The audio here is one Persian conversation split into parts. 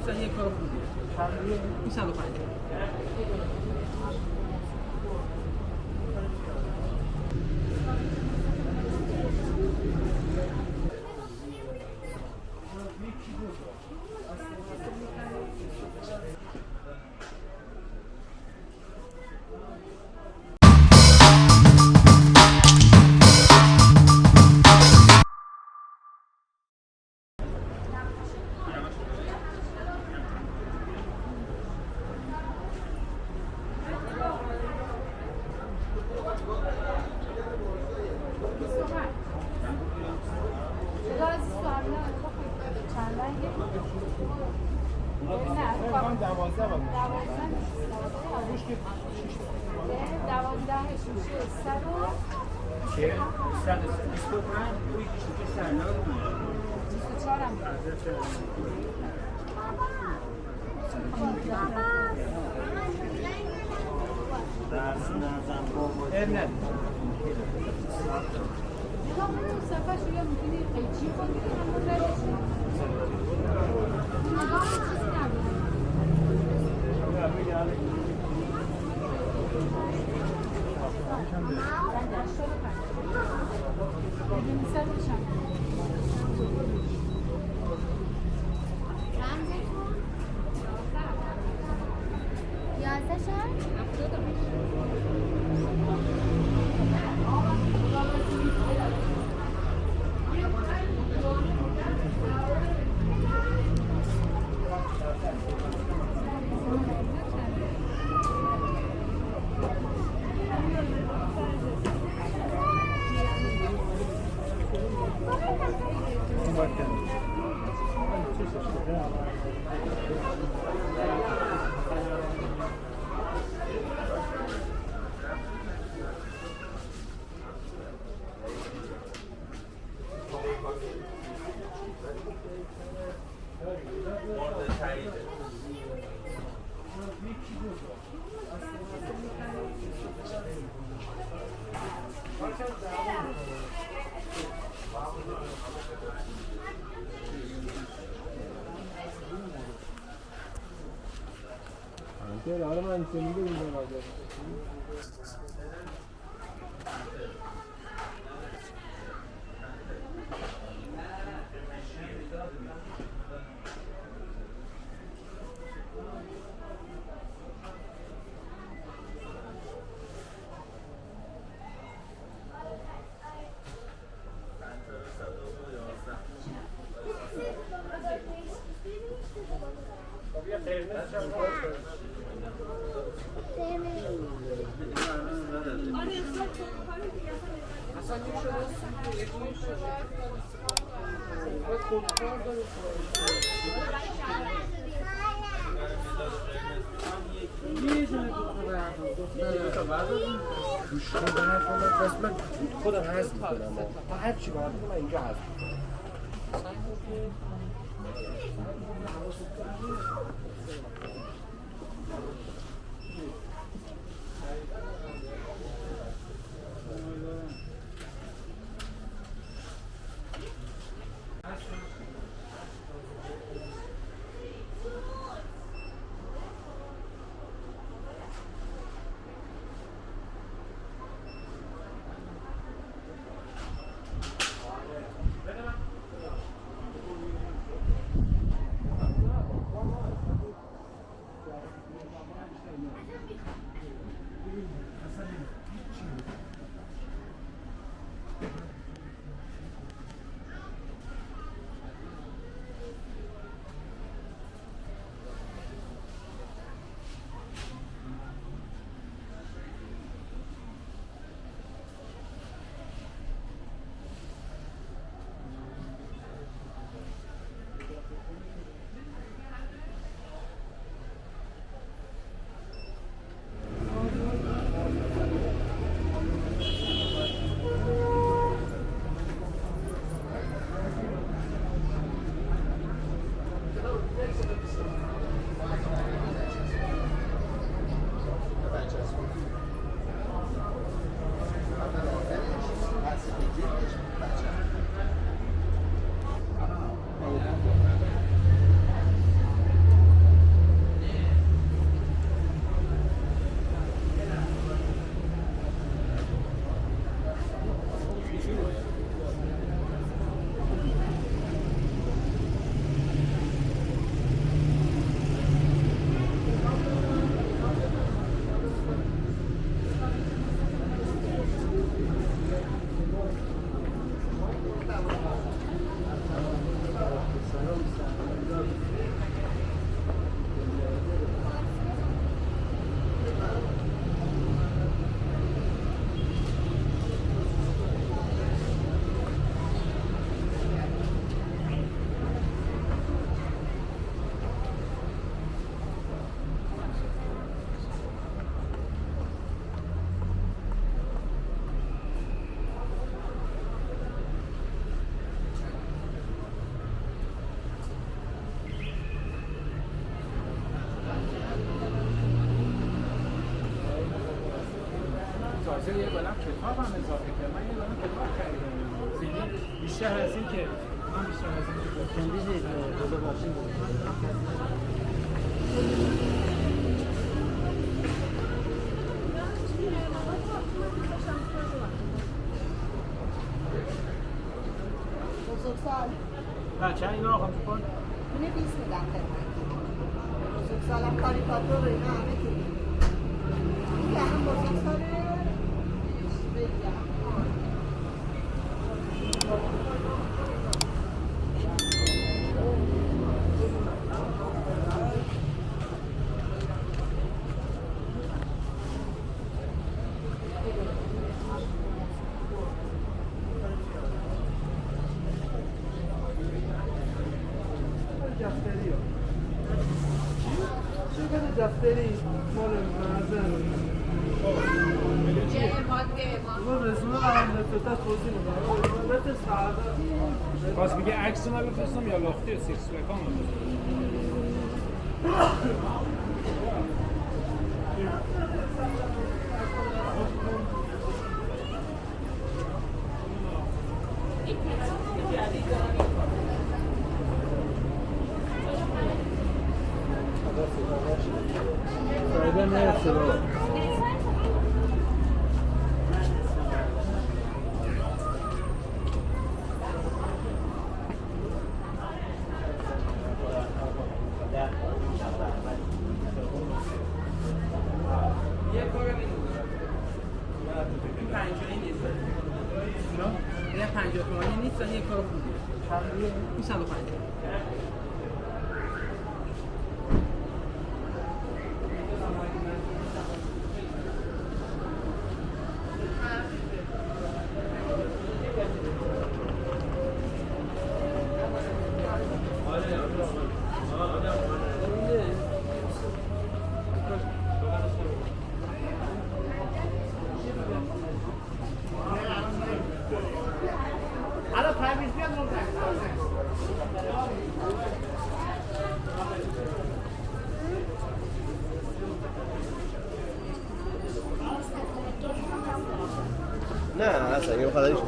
مثلا یه کار خوبیه. این 150. Ahora me han entendido y no lo hago. خودم حذف میکنم هر چی باید من اینجا حذف میکنم تازه یه بلند کتاب هم اضافه کرد. من یه بلند کتاب خریدم. بیشتر از این که من بیشتر از این که کندیز دو ماشین بود. بزرگسال بچه اینا رو خواهم کن اینه 20 میدم خدمتی بزرگسالم کاریکاتور رو اینا همه که این که هم بزرگساله بگم دفتری مال معظم ما رزومه قرار نفتا توضیح میدم البته سعادت باز میگه عکس من بفرستم یا لاختی سیکس پک هم فایده نرسه بابا یه 50 تومانی نیست ولی یه کار خوبیه. چندیه؟ 25. نه اصلا یه خدایش نه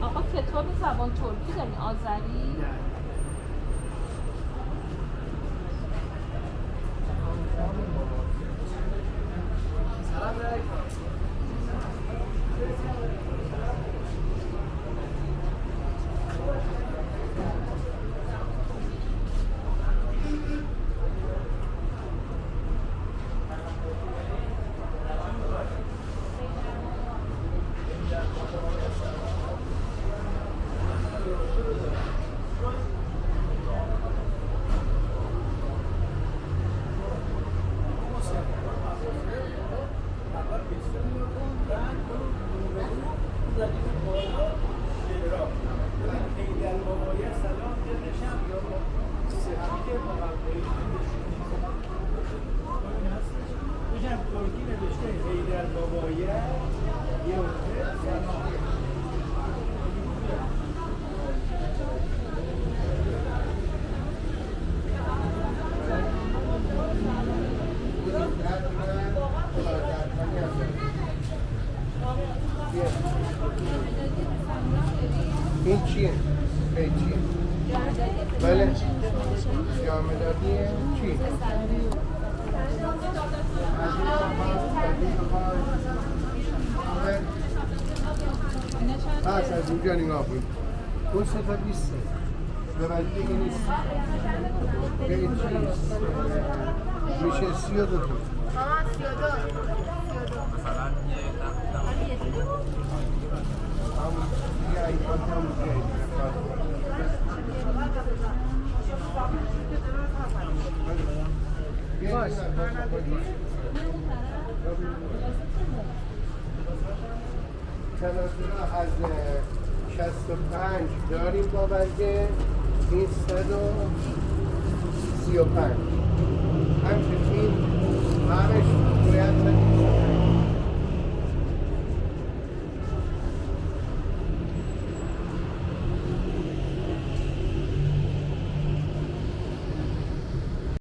آقا کتاب زبان ترکی دارین آذری؟ این چیه؟ این چیه؟ بله جامدادیه چی؟ پس از اینجا نگاه کنید اون سه تا 20 ببرید دیگه نیست خیلی چیست میشه 32 تا همون دیگه ایفات همون تناسل از 65 داریم با برگه این 135 همچنین این همش باید